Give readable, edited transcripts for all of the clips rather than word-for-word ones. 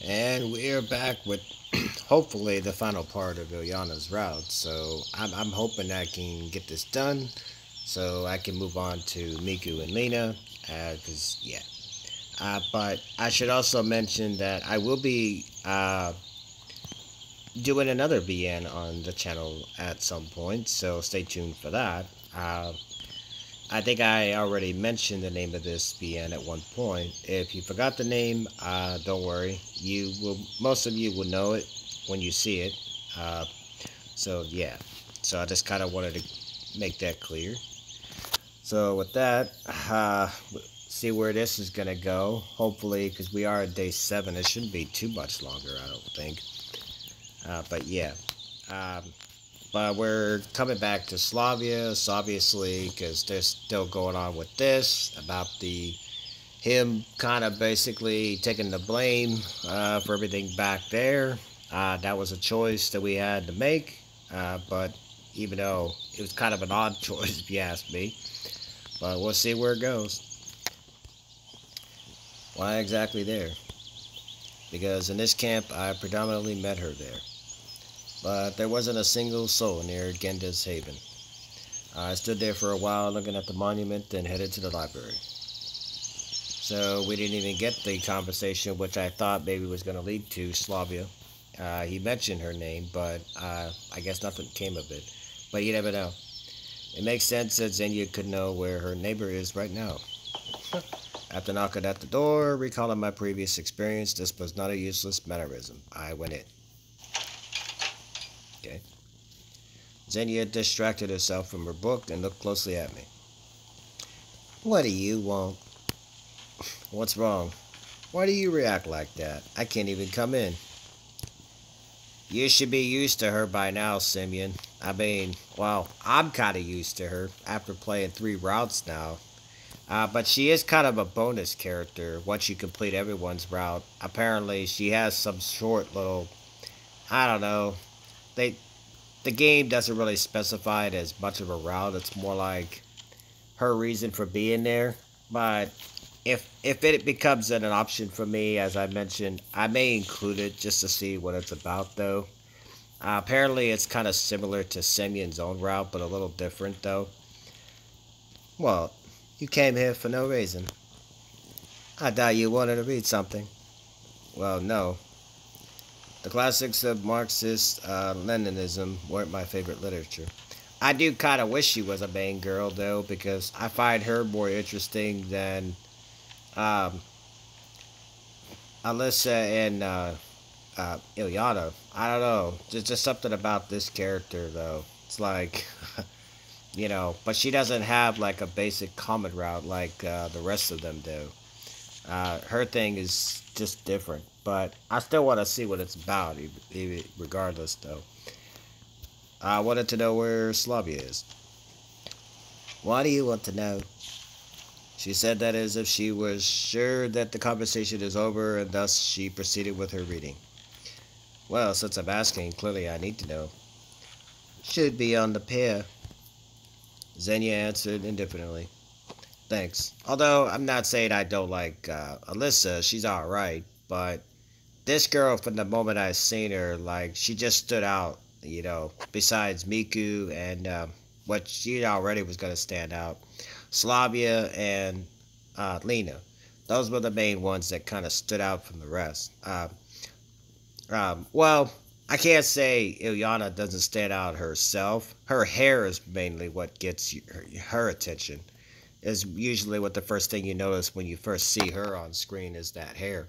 And we're back with hopefully the final part of Ilyana's route. So I'm hoping I can get this done so I can move on to Miku and Lena. Because, yeah. But I should also mention that I will be doing another BN on the channel at some point. So stay tuned for that. Uh, I think I already mentioned the name of this BN at one point. If you forgot the name, don't worry. You will. Most of you will know it when you see it. Uh, so yeah. So I just kind of wanted to make that clear. So with that, see where this is gonna go. Hopefully, because we are at day 7, it shouldn't be too much longer. I don't think. But yeah. Um, But we're coming back to Slavia, obviously, because they're still going on with this about the him kind of basically taking the blame for everything back there. That was a choice that we had to make, but even though it was kind of an odd choice, if you ask me. But we'll see where it goes. Why exactly there? Because in this camp, I predominantly met her there. But there wasn't a single soul near Genda's Haven. I stood there for a while looking at the monument, then headed to the library. So we didn't even get the conversation which I thought maybe was going to lead to Slavia. He mentioned her name, but I guess nothing came of it. But you never know. It makes sense that Xenia could know where her neighbor is right now. After knocking at the door, recalling my previous experience, this was not a useless mannerism. I went in. Okay. Xenia distracted herself from her book and looked closely at me. What do you want? What's wrong? Why do you react like that? I can't even come in. You should be used to her by now, Simeon. I mean, well, I'm kind of used to her after playing 3 routes now. But she is kind of a bonus character once you complete everyone's route. Apparently, she has some short little, I don't know. They, the game doesn't really specify it as much of a route. It's more like her reason for being there. But if it becomes an option for me, as I mentioned, I may include it just to see what it's about, though. Apparently, it's kind of similar to Simeon's own route, but a little different, though. Well, you came here for no reason. I thought you wanted to read something. Well, no. The classics of Marxist Leninism weren't my favorite literature. I do kind of wish she was a main girl, though, because I find her more interesting than um, Alyssa and Ilyana. I don't know. Just something about this character, though. It's like, but she doesn't have like a basic common route like the rest of them do. Her thing is just different, but I still want to see what it's about, regardless, though. I wanted to know where Slavia is. Why do you want to know? She said that as if she was sure that the conversation is over, and thus she proceeded with her reading. Well, since I'm asking, clearly I need to know. Should be on the pier, Xenia answered indifferently. Thanks. Although I'm not saying I don't like Alyssa, she's alright, but this girl, from the moment I seen her, like, she just stood out, besides Miku and what she already was going to stand out. Slavia and Lena. Those were the main ones that kind of stood out from the rest. Well, I can't say Ilyana doesn't stand out herself. Her hair is mainly what gets her attention. Is usually what the first thing you notice when you first see her on screen is that hair.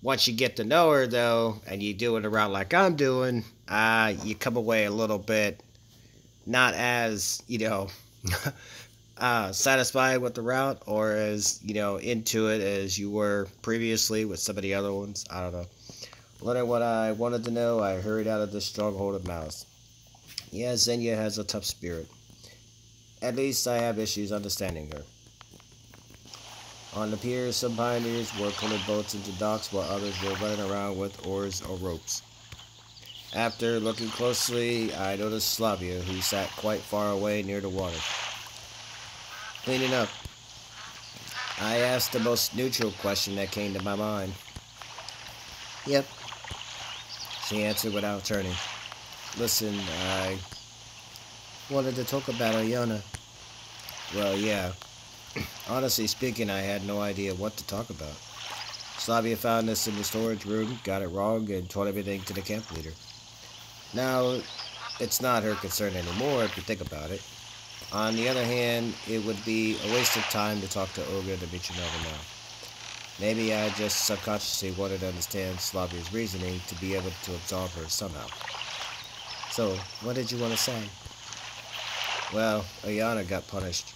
Once you get to know her, though, and you do it around like I'm doing, you come away a little bit not as, satisfied with the route or as, into it as you were previously with some of the other ones. I don't know. Learning what I wanted to know, I hurried out of the stronghold of Mouse. Yeah, Xenia has a tough spirit. At least I have issues understanding her. On the pier, some pioneers were pulling boats into docks while others were running around with oars or ropes. After looking closely, I noticed Slavia, who sat quite far away near the water. Cleaning up, I asked the most neutral question that came to my mind. Yep, she answered without turning. Listen, I wanted to talk about Ayana. Well, yeah. Honestly speaking, I had no idea what to talk about. Slavia found this in the storage room, got it wrong, and told everything to the camp leader. Now, it's not her concern anymore if you think about it. On the other hand, it would be a waste of time to talk to Olga Dmitrinova now. Maybe I just subconsciously wanted to understand Slavia's reasoning to be able to absolve her somehow. So, what did you want to say? Well, Ayana got punished.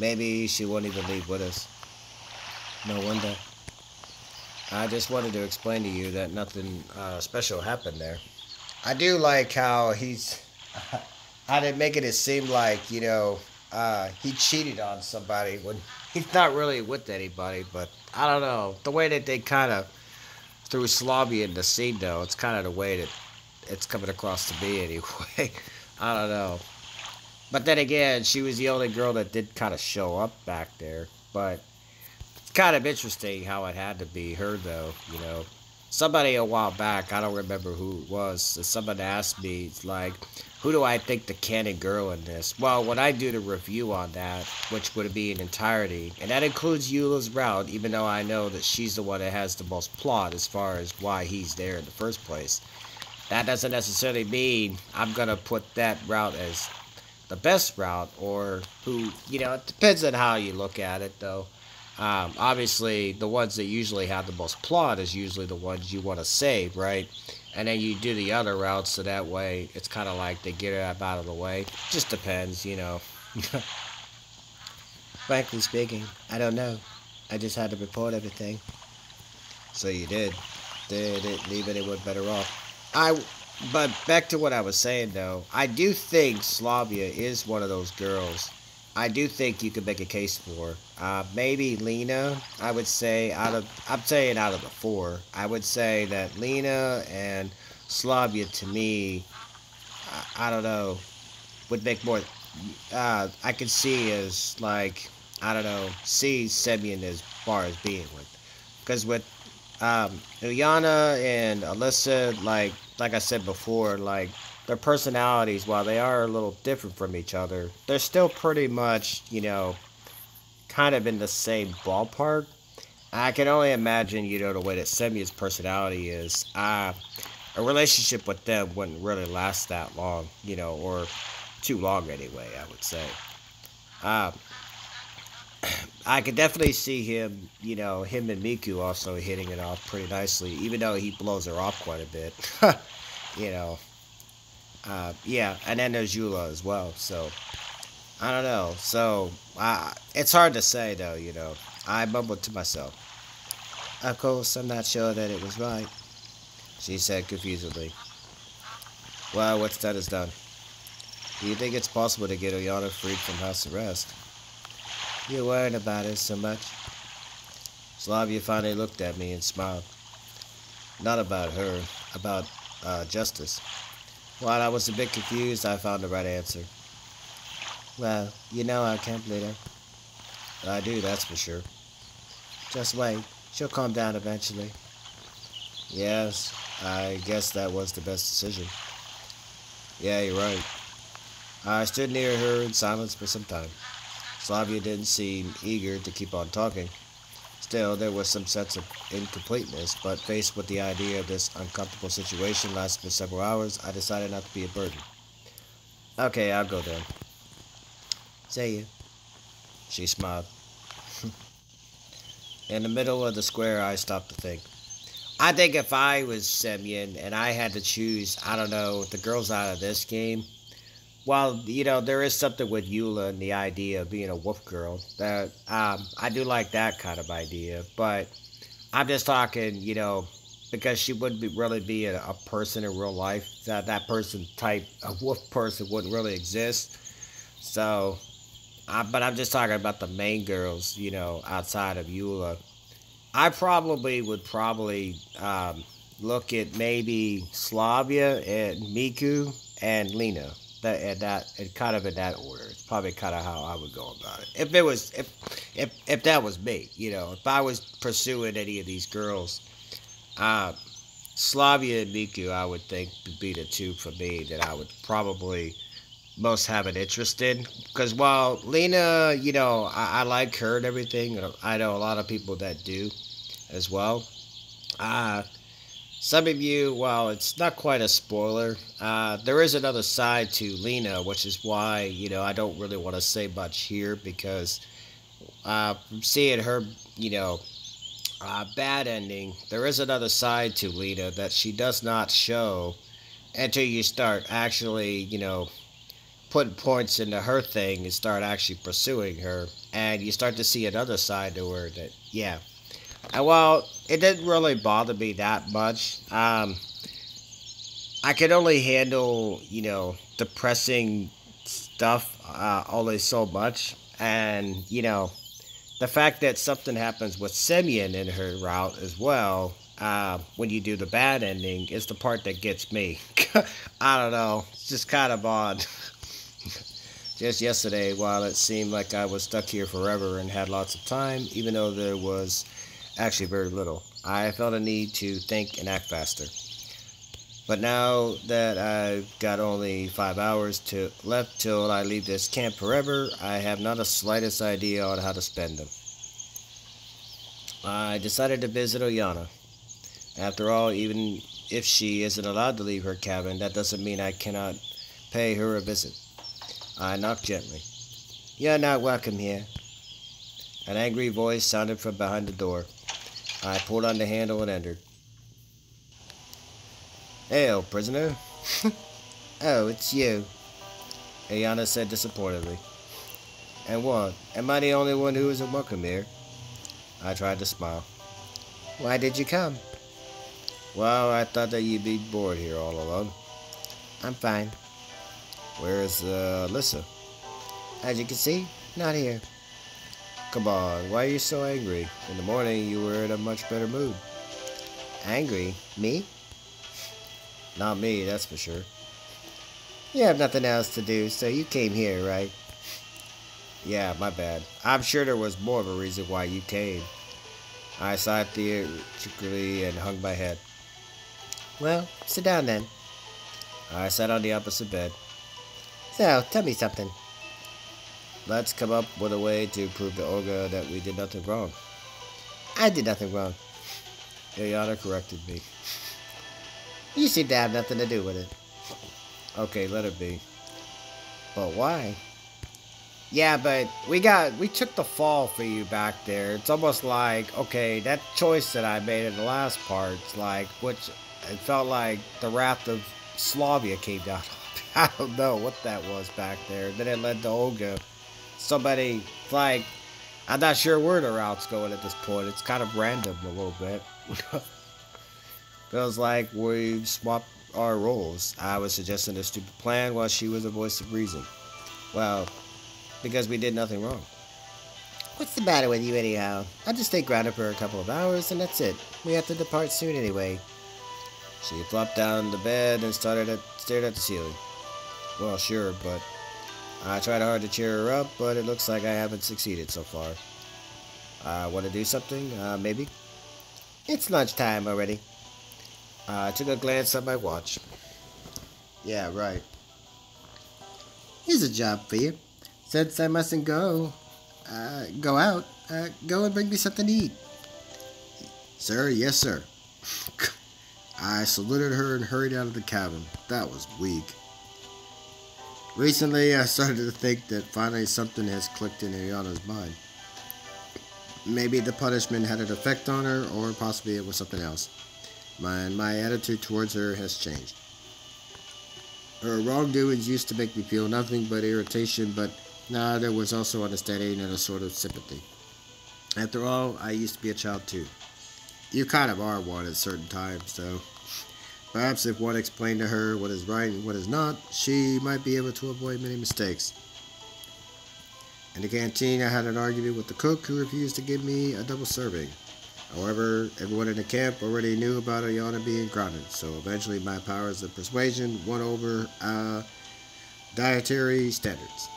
Maybe she won't even leave with us. No wonder. I just wanted to explain to you that nothing special happened there. I do like how how they making it seem like, he cheated on somebody when he's not really with anybody, but I don't know. The way that they kind of threw Slavia in the scene, though, it's kind of the way that it's coming across to me anyway. I don't know. But then again, she was the only girl that did kind of show up back there. But it's kind of interesting how it had to be her, though. Somebody a while back, I don't remember who it was, someone asked me, like, who do I think the canon girl in this? Well, when I do the review on that, which would be in entirety, and that includes Eula's route, even though I know that she's the one that has the most plot as far as why he's there in the first place. That doesn't necessarily mean I'm going to put that route as the best route, or who, it depends on how you look at it, though. Obviously, the ones that usually have the most plot is usually the ones you want to save, right? And then you do the other routes, so that way it's kind of like they get it out of the way. Just depends. Frankly speaking, I don't know. I just had to report everything. So you did. Did it leave anyone better off? But back to what I was saying, though. I do think Slavia is one of those girls. I do think you could make a case for. Maybe Lena, I would say, I'm saying out of the four, I would say that Lena and Slavia, to me, I don't know, would make more, I could see as, like, I don't know, see Semyon as far as being with. Because with Ilyana and Alyssa, like I said before, like, their personalities, while they are a little different from each other, they're still pretty much, kind of in the same ballpark. I can only imagine, the way that Semyon's personality is. A relationship with them wouldn't really last that long, or too long anyway, I would say. Uh, I could definitely see him, him and Miku also hitting it off pretty nicely, even though he blows her off quite a bit. you know, yeah, and then there's Eula as well, so I don't know. So, it's hard to say, though, I mumbled to myself. Of course, I'm not sure that it was right, she said confusedly. Well, what's done is done. Do you think it's possible to get Oyana freed from house arrest? You're worrying about it so much. Slavia finally looked at me and smiled. Not about her, about, justice. While I was a bit confused, I found the right answer. Well, I can't believe her. I do, that's for sure. Just wait. She'll calm down eventually. Yes, I guess that was the best decision. Yeah, you're right. I stood near her in silence for some time. Slavia didn't seem eager to keep on talking. Still, there was some sense of incompleteness, but faced with the idea of this uncomfortable situation lasting for several hours, I decided not to be a burden. Okay, I'll go then. See you. She smiled. In the middle of the square, I stopped to think. I think if I was Semyon and I had to choose, I don't know, the girls out of this game, while, there is something with Eula and the idea of being a wolf girl, that, I do like that kind of idea, but I'm just talking, because she wouldn't really be a person in real life, that person type, a wolf person wouldn't really exist, so, but I'm just talking about the main girls, outside of Eula. I probably would look at maybe Slavia and Miku and Lena. And kind of in that order. It's probably kind of how I would go about it. If that was me, if I was pursuing any of these girls, Slavia and Miku, I would think, would be the two for me that I would probably most have an interest in. Because while Lena, I like her and everything, I know a lot of people that do as well. Uh, some of you, well, it's not quite a spoiler. There is another side to Lena, which is why, I don't really want to say much here because from seeing her, you know, bad ending, there is another side to Lena that she does not show until you start actually, putting points into her thing and start actually pursuing her. And you start to see another side to her that, yeah. And while it didn't really bother me that much, I could only handle, depressing stuff only so much. And, the fact that something happens with Simeon in her route as well, when you do the bad ending, is the part that gets me. I don't know. It's just kind of odd. Just yesterday, while it seemed like I was stuck here forever and had lots of time, even though there was actually very little, I felt a need to think and act faster. But now that I've got only 5 hours left till I leave this camp forever, I have not the slightest idea on how to spend them. I decided to visit Oyana. After all, even if she isn't allowed to leave her cabin, that doesn't mean I cannot pay her a visit. I knocked gently. "You're not welcome here." An angry voice sounded from behind the door. I pulled on the handle and entered. "Hail, prisoner." "Oh, it's you," Ayana said disappointedly. "And what? Am I the only one who isn't welcome here?" I tried to smile. "Why did you come?" "Well, I thought that you'd be bored here all alone." "I'm fine." "Where is Alyssa?" "As you can see, not here." "Come on, why are you so angry? In the morning you were in a much better mood." "Angry? Me?" "Not me, that's for sure." "You have nothing else to do, so you came here, right?" "Yeah, my bad. I'm sure there was more of a reason why you came." I sighed theatrically and hung my head. "Well, sit down then." I sat on the opposite bed. "So, tell me something." "Let's come up with a way to prove to Olga that we did nothing wrong." "I did nothing wrong." Ilyana corrected me. "You seem to have nothing to do with it." "Okay, let it be." "But why?" "Yeah, but we took the fall for you back there. It's almost like, okay, that choice that I made in the last part, which it felt like the wrath of Slavia came down. I don't know what that was back there. Then it led to Olga. Somebody, I'm not sure where the route's going at this point. It's kind of random a little bit. Feels like we've swapped our roles. I was suggesting a stupid plan while she was the voice of reason. Well, because we did nothing wrong. "What's the matter with you anyhow? I'll just stay grounded for a couple of hours and that's it. We have to depart soon anyway." She flopped down the bed and stared at the ceiling. "Well, sure, but..." I tried hard to cheer her up, but it looks like I haven't succeeded so far. Want to do something? Maybe? "It's lunchtime already." I took a glance at my watch. Yeah, right. "Here's a job for you. Since I mustn't go out, go and bring me something to eat." "Sir, yes, sir." I saluted her and hurried out of the cabin. That was weak. Recently, I started to think that finally something has clicked in Ayana's mind. Maybe the punishment had an effect on her, or possibly it was something else. My attitude towards her has changed. Her wrongdoings used to make me feel nothing but irritation, but now there was also understanding and a sort of sympathy. After all, I used to be a child too. You kind of are one at certain times, though. Perhaps if one explained to her what is right and what is not, she might be able to avoid many mistakes. In the canteen, I had an argument with the cook who refused to give me a double serving. However, everyone in the camp already knew about Ayana being grounded, so eventually my powers of persuasion won over dietary standards.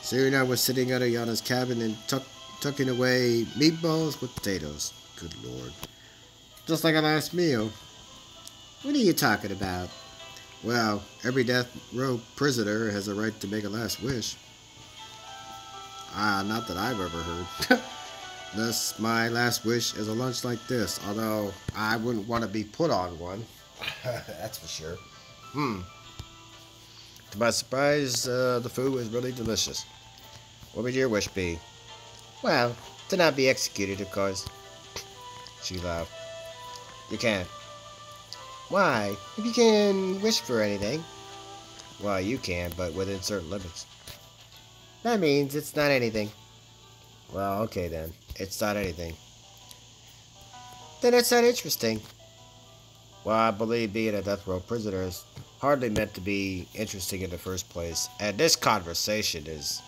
Soon I was sitting at Ayana's cabin and tucking away meatballs with potatoes. Good lord. just like a last meal. What are you talking about? Well, every death row prisoner has a right to make a last wish. Not that I've ever heard. Thus, my last wish is a lunch like this, although I wouldn't want to be put on one. That's for sure. To my surprise, the food was really delicious. What would your wish be? Well, to not be executed, of course. She laughed. You can't. Why? If you can wish for anything. Well, you can, but within certain limits. That means it's not anything. Well, okay then. It's not anything. Then it's not interesting. Well, I believe being a death row prisoner is hardly meant to be interesting in the first place. And this conversation is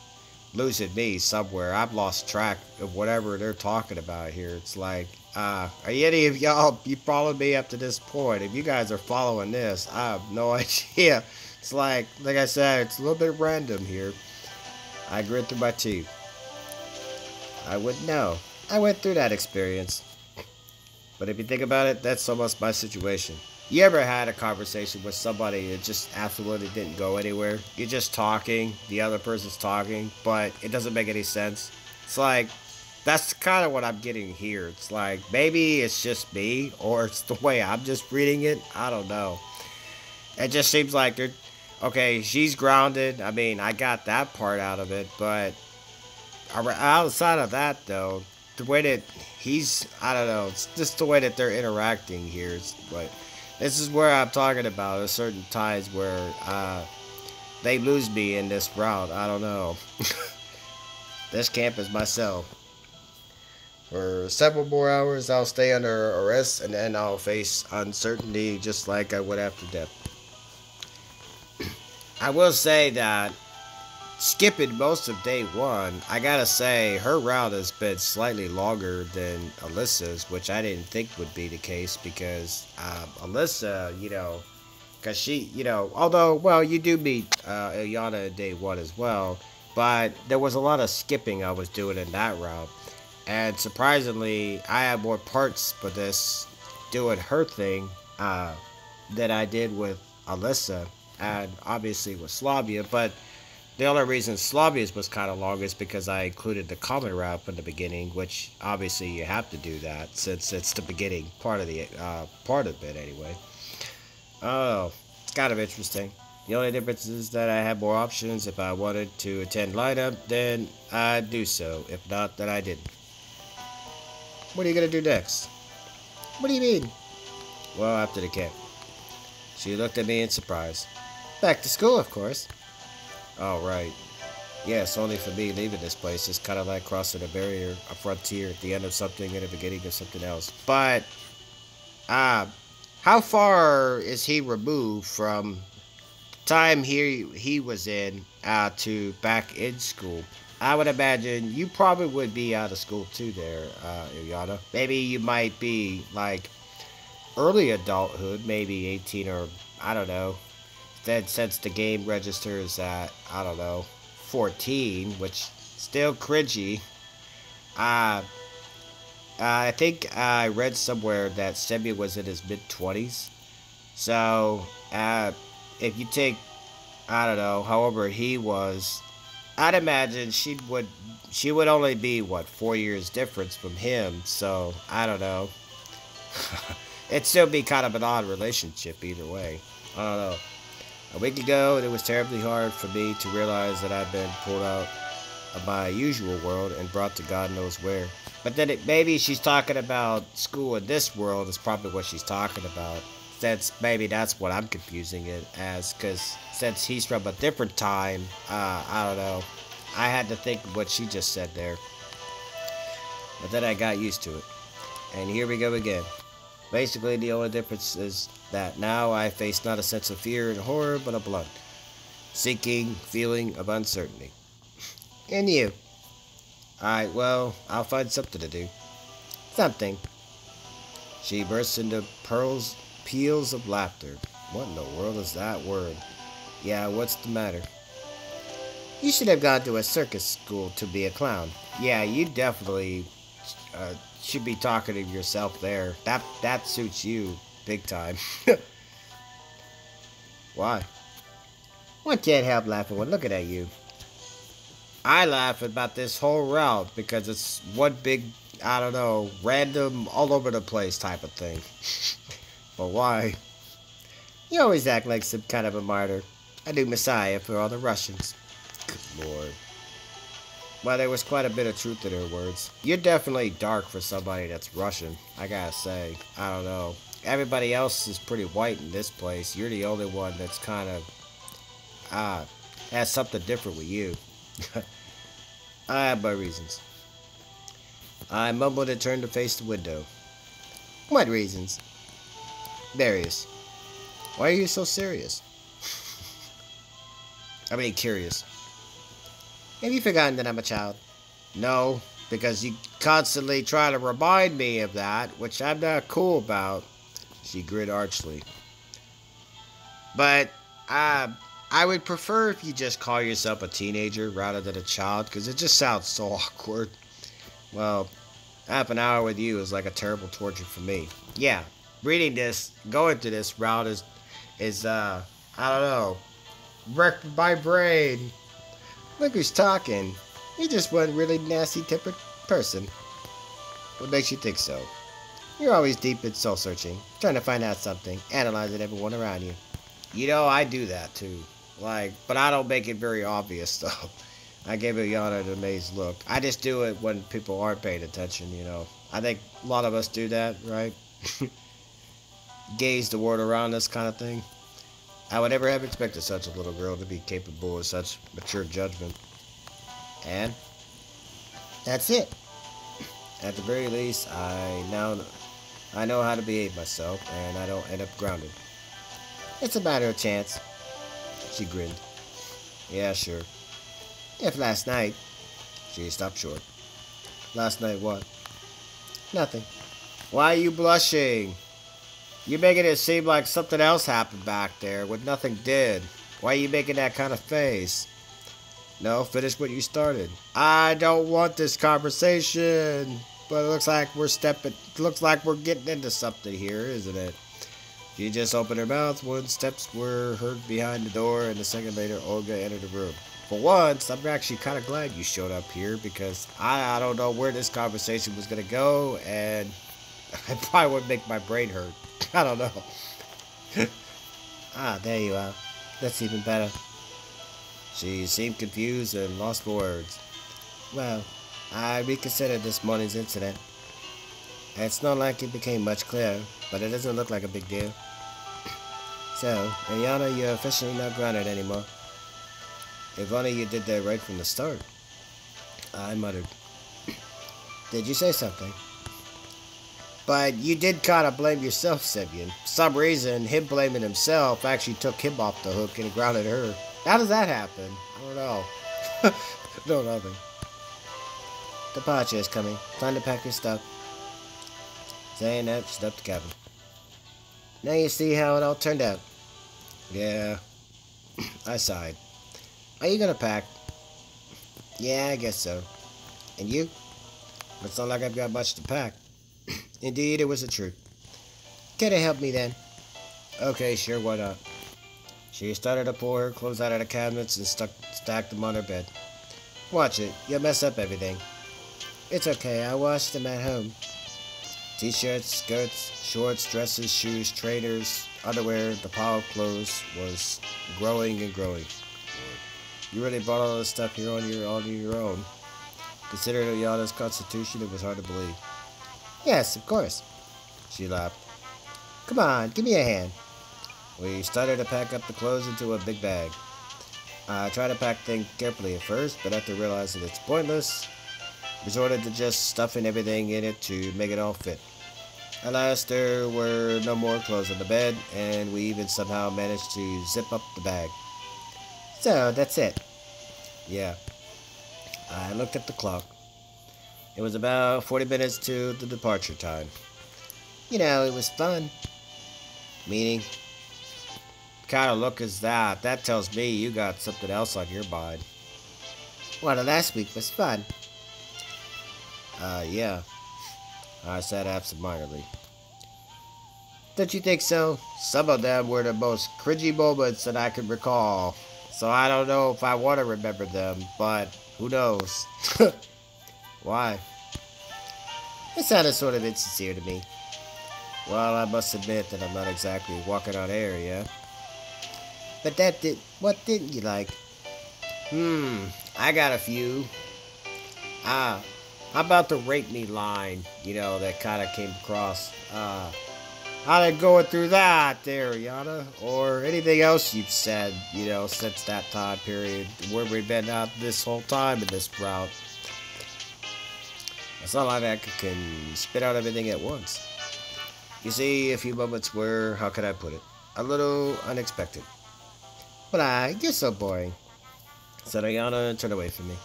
losing me somewhere. I've lost track of whatever they're talking about here. It's like, are any of y'all, you followed me up to this point? If you guys are following this, I have no idea. It's like I said, it's a little bit random here. I grit through my teeth. I wouldn't know. I went through that experience. But if you think about it, that's almost my situation. You ever had a conversation with somebody that just absolutely didn't go anywhere? You're just talking, the other person's talking, but it doesn't make any sense. It's like, that's kind of what I'm getting here. It's like, maybe it's just me, or it's the way I'm just reading it. I don't know. It just seems like they're, okay, she's grounded. I mean, I got that part out of it, but outside of that, though, the way that I don't know, it's just the way that they're interacting here. It's like, this is where I'm talking about. There's certain times where they lose me in this route. I don't know. This camp is my cell. For several more hours, I'll stay under arrest, and then I'll face uncertainty just like I would after death. I will say that skipping most of day one, I gotta say, her route has been slightly longer than Alyssa's, which I didn't think would be the case because Alyssa, because she, although, well, you do meet Ilyana in day one as well, but there was a lot of skipping I was doing in that route. And surprisingly, I had more parts for this doing her thing than I did with Alyssa, and obviously with Slavia, but the only reason Slavia's was kind of long is because I included the common route from the beginning, which obviously you have to do that since it's the beginning part of it anyway. Oh, it's kind of interesting. The only difference is that I have more options. If I wanted to attend lineup, then I'd do so. If not, then I didn't. What are you gonna do next? What do you mean? Well, after the camp. She looked at me in surprise. Back to school, of course. Oh, right. Yes, only for me leaving this place is kind of like crossing a barrier, a frontier at the end of something and the beginning of something else. But, how far is he removed from the time he was in to back in school? I would imagine you probably would be out of school too there, Ilyana. Maybe you might be, like, early adulthood, maybe 18 or, I don't know. Then since the game registers at, I don't know, 14, which still cringy. I think I read somewhere that Semi was in his mid-20s. So, if you take, I don't know, however he was, I'd imagine she would only be, 4 years difference from him. So, I don't know. It'd still be kind of an odd relationship either way. I don't know. A week ago, it was terribly hard for me to realize that I'd been pulled out of my usual world and brought to God knows where. But then maybe she's talking about school in this world is probably what she's talking about. Since maybe that's what I'm confusing it as, because since he's from a different time, I don't know. I had to think of what she just said there. But then I got used to it. And here we go again. Basically, the only difference is that now I face not a sense of fear and horror, but a blunt, sinking feeling of uncertainty. And you? Alright, well, I'll find something to do. Something. She bursts into peals of laughter. What in the world is that word? Yeah, what's the matter? You should have gone to a circus school to be a clown. Yeah, you definitely should be talking to yourself there. That suits you big time. Why? One can't help laughing when looking at you. I laugh about this whole route because it's one big, I don't know, random, all over the place type of thing. But why? You always act like some kind of a martyr. A new messiah for all the Russians. Good Lord. Well, there was quite a bit of truth in her words. You're definitely dark for somebody that's Russian, I gotta say. I don't know. Everybody else is pretty white in this place. You're the only one that's kind of, has something different with you. I have my reasons. I mumbled and turned to face the window. What reasons? Various. Why are you so serious? I mean, curious. Have you forgotten that I'm a child? No, because you constantly try to remind me of that, which I'm not cool about. She grinned archly. But, I would prefer if you just call yourself a teenager rather than a child, because it just sounds so awkward. Well, half an hour with you is like a terrible torture for me. Yeah, reading this, going through this route is I don't know, wrecked my brain. Look who's talking. You're just one really nasty-tempered person. What makes you think so? You're always deep in soul-searching, trying to find out something, analyzing everyone around you. You know, I do that too. But I don't make it very obvious, though. I gave Yana an amazed look. I just do it when people aren't paying attention, you know. I think a lot of us do that, right? Gaze the world around us kind of thing. I would never have expected such a little girl to be capable of such mature judgment. And that's it. At the very least, I know how to behave myself, and I don't end up grounded. It's a matter of chance. She grinned. Yeah, sure. If last night... She stopped short. Last night what? Nothing. Why are you blushing? You're making it seem like something else happened back there when nothing did. Why are you making that kind of face? No, finish what you started. I don't want this conversation. But it looks like we're getting into something here, isn't it? She just opened her mouth when steps were heard behind the door, and a second later, Olga entered the room. For once, I'm actually kind of glad you showed up here, because I don't know where this conversation was going to go, and it probably would make my brain hurt. I don't know. There you are. That's even better. She seemed confused and lost for words. Well, I reconsidered this morning's incident. It's not like it became much clearer, but it doesn't look like a big deal. So, Ayana, you're officially not grounded anymore. If only you did that right from the start. I muttered. Did you say something? But you did kind of blame yourself, Semyon. For some reason, him blaming himself actually took him off the hook and grounded her. How does that happen? I don't know. No, nothing. Departure is coming. Time to pack your stuff. Saying that, she left the cabin. Now you see how it all turned out. Yeah. I sighed. Are you gonna pack? Yeah, I guess so. And you? It's not like I've got much to pack. Indeed, it was the truth. Can you help me then? Okay, sure, why not? She started to pull her clothes out of the cabinets and stacked them on her bed. Watch it. You'll mess up everything. It's okay. I washed them at home. T-shirts, skirts, shorts, dresses, shoes, trainers, underwear, the pile of clothes was growing and growing. You really brought all this stuff here on your own. Considering Ayana's constitution, it was hard to believe. Yes, of course. She laughed. Come on, give me a hand. We started to pack up the clothes into a big bag. I tried to pack things carefully at first, but after realizing it's pointless, resorted to just stuffing everything in it to make it all fit. At last, there were no more clothes on the bed, and we even somehow managed to zip up the bag. So, that's it. Yeah. I looked at the clock. It was about 40 minutes to the departure time. You know, it was fun. Meaning? What kind of look is that? That tells me you got something else on your mind. Well, the last week was fun. Yeah. I said absentmindedly. Don't you think so? Some of them were the most cringy moments that I could recall. So I don't know if I want to remember them, but who knows? Why? It sounded sort of insincere to me. Well, I must admit that I'm not exactly walking on air, yeah? But what didn't you like? I got a few. How about the rape me line, that kind of came across? How did going through that there, Yana? Or anything else you've said, since that time period where we've been out this whole time in this route. It's not like I can spit out everything at once. You see, a few moments were, how can I put it, a little unexpected. But you're so boring, said Ayana and turned away from me.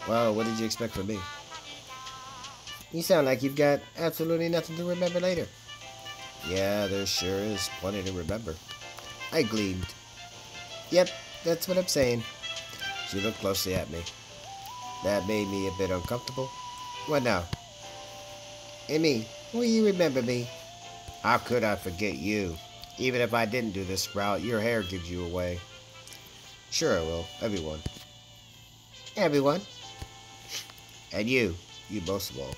Well, what did you expect from me? You sound like you've got absolutely nothing to remember later. Yeah, there sure is plenty to remember. I gleamed. Yep, that's what I'm saying. She looked closely at me. That made me a bit uncomfortable. What now? Amy, will you remember me? How could I forget you? Even if I didn't do this route, your hair gives you away. Sure I will. Everyone. Everyone? And you most of all.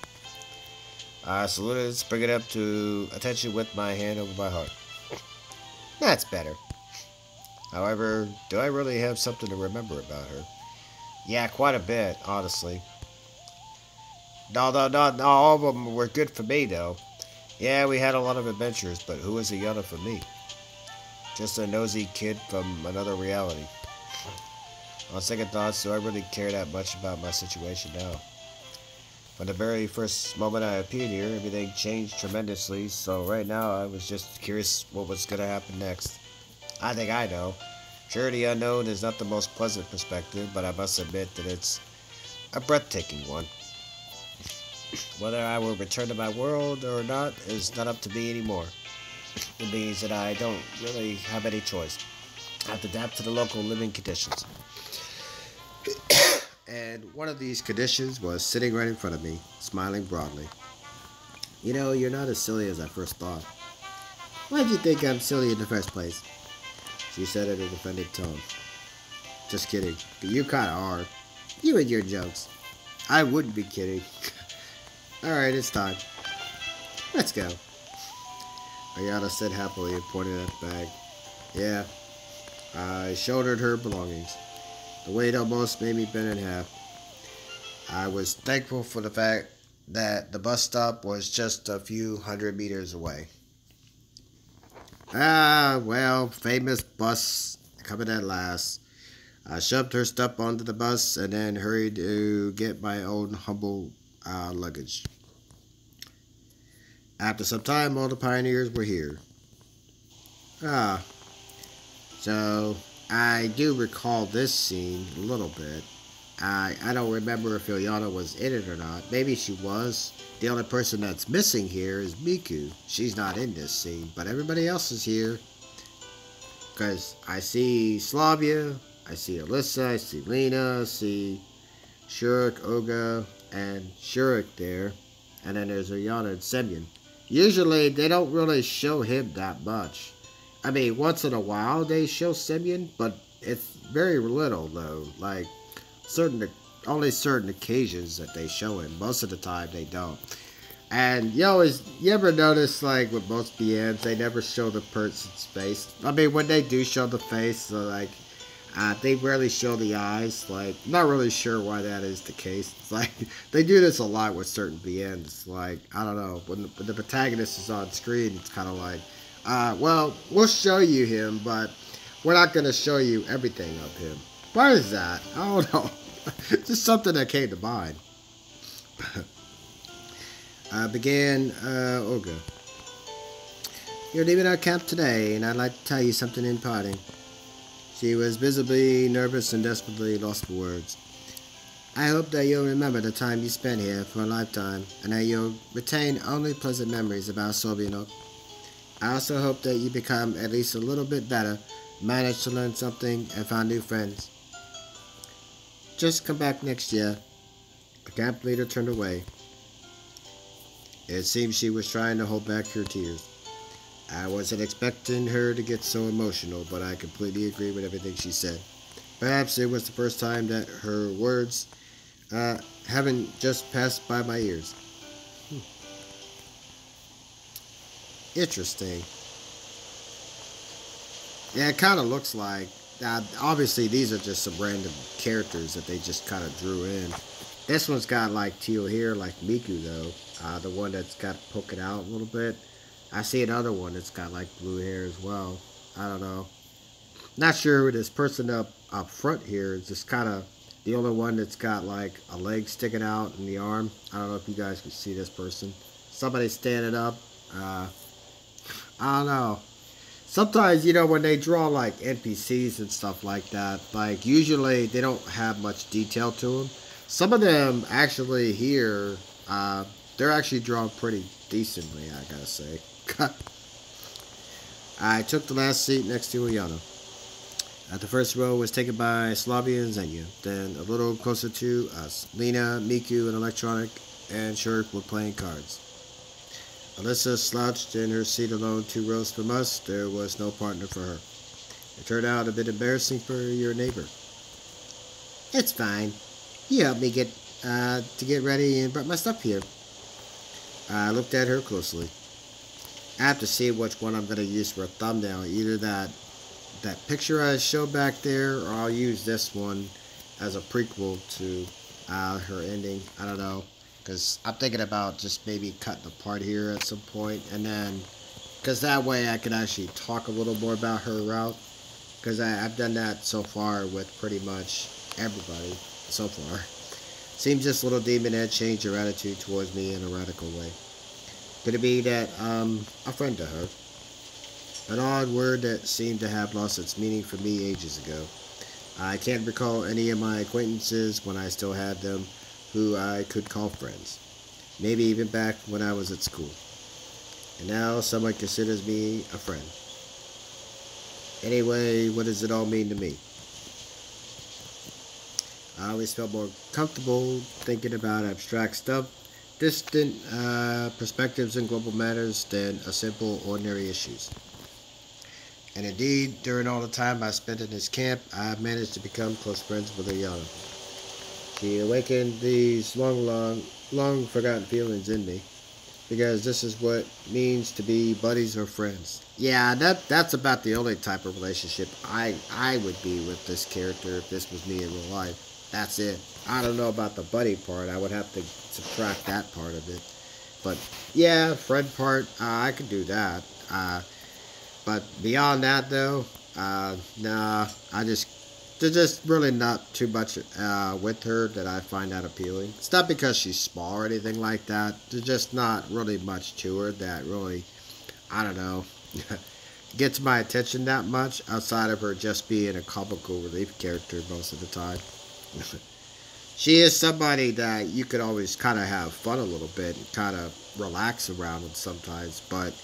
I saluted, bringing it up to attention with my hand over my heart. That's better. However, do I really have something to remember about her? Yeah, quite a bit, honestly. No, not all of them were good for me, though. Yeah, we had a lot of adventures, but who was Ayana for me? Just a nosy kid from another reality. On second thoughts, do I really care that much about my situation now? From the very first moment I appeared here, everything changed tremendously, so right now I was just curious what was going to happen next. I think I know. Sure, the unknown is not the most pleasant perspective, but I must admit that it's a breathtaking one. Whether I will return to my world or not is not up to me anymore. It means that I don't really have any choice. I have to adapt to the local living conditions. And one of these conditions was sitting right in front of me, smiling broadly. You're not as silly as I first thought. Why did you think I'm silly in the first place? She said in a defending tone. Just kidding, but you kinda are. You and your jokes. I wouldn't be kidding. Alright, it's time. Let's go. Ayana said happily and pointed at the bag. Yeah. I shouldered her belongings. The weight almost made me bend in half. I was thankful for the fact that the bus stop was just a few 100 meters away. Well, famous bus coming at last. I shoved her stuff onto the bus and then hurried to get my own humble luggage. After some time, all the pioneers were here. So I do recall this scene a little bit. I don't remember if Ilyana was in it or not. Maybe she was. The only person that's missing here is Miku. She's not in this scene, but everybody else is here. Because I see Slavia, I see Alyssa, I see Lena, I see Shurik, Olga, and Shurik there. And then there's Ilyana and Semyon. Usually, they don't really show him that much. I mean, once in a while they show Semyon, but it's very little though. Like, only certain occasions that they show him. Most of the time they don't. And you ever notice, like, with most BMs, they never show the person's face. I mean, when they do show the face, they rarely show the eyes. Like, not really sure why that is the case. It's like, they do this a lot with certain BMs. Like, I don't know, when the protagonist is on screen, it's kind of like, well, we'll show you him, but we're not going to show you everything of him. Why is that? I don't know. Just something that came to mind. Began Olga. You're leaving our camp today, and I'd like to tell you something in parting. She was visibly nervous and desperately lost for words. I hope that you'll remember the time you spent here for a lifetime, and that you'll retain only pleasant memories about Sobianok. I also hope that you become at least a little bit better, manage to learn something, and find new friends. Just come back next year. The camp leader turned away. It seemed she was trying to hold back her tears. I wasn't expecting her to get so emotional, but I completely agree with everything she said. Perhaps it was the first time that her words haven't just passed by my ears. Interesting. Yeah, it kind of looks like. Obviously, these are just some random characters that they just kind of drew in. This one's got like teal hair, like Miku, though. The one that's got poking out a little bit. I see another one that's got like blue hair as well. I don't know. Not sure who this person up front here is just kind of the only one that's got like a leg sticking out in the arm. I don't know if you guys can see this person. Somebody standing up. I don't know. Sometimes, when they draw like NPCs and stuff like that, like usually they don't have much detail to them. Some of them actually here, they're actually drawn pretty decently, I gotta say. I took the last seat next to Uyano. The first row was taken by Slavia and Xenia. Then a little closer to us, Lena, Miku, and Electronic, and Shirk were playing cards. Alyssa slouched in her seat alone 2 rows from us. There was no partner for her. It turned out a bit embarrassing for your neighbor. It's fine. You helped me get ready and brought my stuff here. I looked at her closely. I have to see which one I'm going to use for a thumbnail. Either that picture I showed back there, or I'll use this one as a prequel to her ending. I don't know. Because I'm thinking about just maybe cutting a part here at some point, and then, because that way I can actually talk a little more about her route, because I've done that so far with pretty much everybody so far. Seems this little demon had changed her attitude towards me in a radical way. Could it be that I'm a friend to her? An odd word that seemed to have lost its meaning for me ages ago. I can't recall any of my acquaintances when I still had them who I could call friends. Maybe even back when I was at school. And now someone considers me a friend. Anyway, what does it all mean to me? I always felt more comfortable thinking about abstract stuff, distant perspectives in global matters than a simple, ordinary issues. And indeed, during all the time I spent in this camp, I managed to become close friends with Ayana. She awakened these long forgotten feelings in me, because this is what it means to be buddies or friends. Yeah, that's about the only type of relationship I would be with this character if this was me in real life. That's it. I don't know about the buddy part. I would have to subtract that part of it. But yeah, friend part, I could do that. But beyond that, though, nah, there's just really not too much with her that I find that appealing. It's not because she's small or anything like that. There's just not really much to her that really, I don't know, gets my attention that much outside of her just being a comical relief character most of the time. She is somebody that you could always kind of have fun a little bit and kind of relax around sometimes, but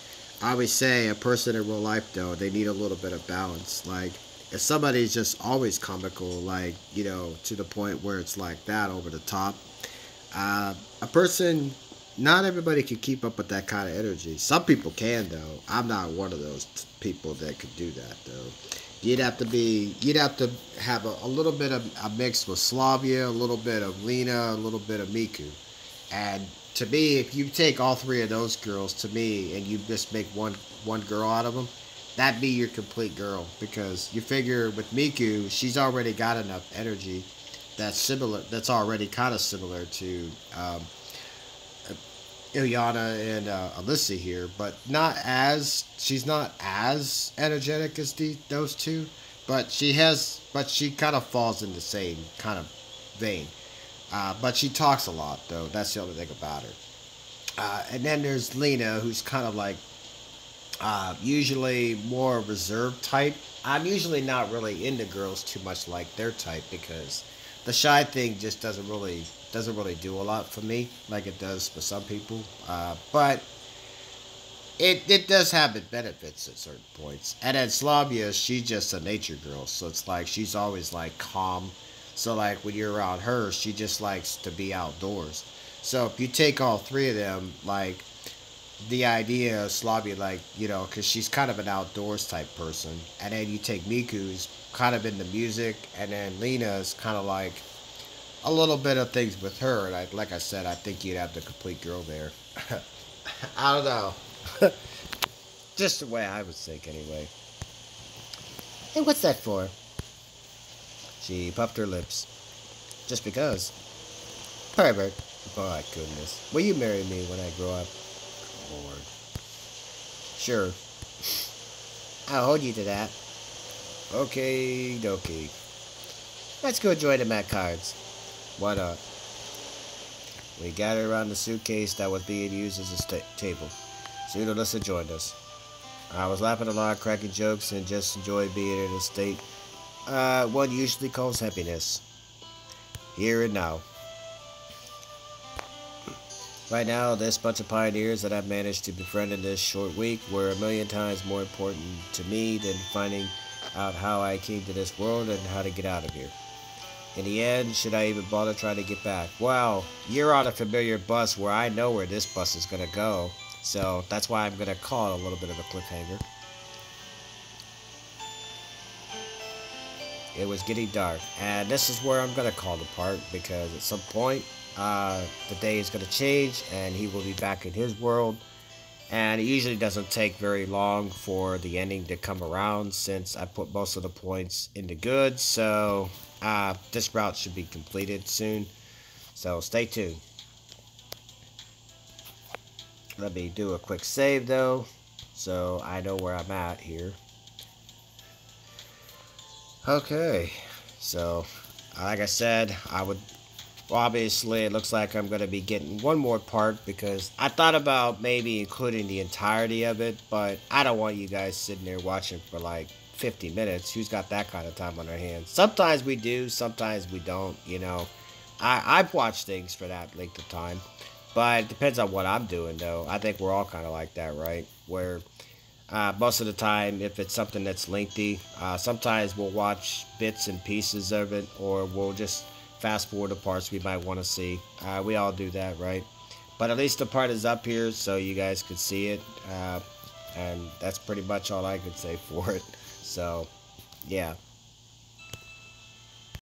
I always say a person in real life, though, they need a little bit of balance. Like, if somebody's just always comical, like, to the point where it's like that over the top, a person, not everybody can keep up with that kind of energy. Some people can, though. I'm not one of those people that could do that, though. You'd have to have a little bit of a mix with Slavia, a little bit of Lena, a little bit of Miku. And to me, if you take all 3 of those girls, to me, and you just make one girl out of them, that'd be your complete girl. Because you figure with Miku, she's already got enough energy that's already kind of similar to Ilyana and Alyssa here, but she's not as energetic as those two, but she kind of falls in the same kind of vein. But she talks a lot, though. That's the only thing about her. And then there's Lena, who's kind of like usually more reserved type. I'm usually not really into girls too much like their type, because the shy thing just doesn't really do a lot for me like it does for some people. But it does have its benefits at certain points. And then Slavia, she's just a nature girl, so it's like she's always like calm. So like when you're around her, she just likes to be outdoors. So if you take all 3 of them, like the idea of Slavia, like, you know, because she's kind of an outdoors type person. And then you take Miku, who's kind of into music. And then Lena's kind of like a little bit of things with her. And like I said, I think you'd have the complete girl there. I don't know. Just the way I would think, anyway. And what's that for? She puffed her lips. Just because. Pervert. Oh, my goodness. Will you marry me when I grow up? Lord. Sure. I'll hold you to that. Okay, dokie. Let's go join the Mac Cards. Why not? We gathered around the suitcase that was being used as a table. Soon Alyssa joined us. I was laughing a lot, cracking jokes, and just enjoyed being in a state one usually calls happiness. Here and now. Right now, this bunch of pioneers that I've managed to befriend in this short week were a million times more important to me than finding out how I came to this world and how to get out of here. In the end, should I even bother trying to get back? Well, you're on a familiar bus where I know where this bus is going to go, so that's why I'm going to call it a little bit of a cliffhanger. It was getting dark, and this is where I'm going to call the part, because at some point, the day is going to change, and he will be back in his world. And it usually doesn't take very long for the ending to come around, since I put most of the points into good. So this route should be completed soon. So stay tuned. Let me do a quick save though, so I know where I'm at here. Okay, so like I said, obviously, it looks like I'm going to be getting one more part, because I thought about maybe including the entirety of it, but I don't want you guys sitting there watching for like 50 minutes. Who's got that kind of time on their hands? Sometimes we do, sometimes we don't, you know. I've watched things for that length of time, but it depends on what I'm doing, though. I think we're all kind of like that, right? Where most of the time, if it's something that's lengthy, sometimes we'll watch bits and pieces of it, or we'll just fast forward the parts we might want to see. We all do that, right? But at least the part is up here so you guys could see it. And that's pretty much all I could say for it. So, yeah.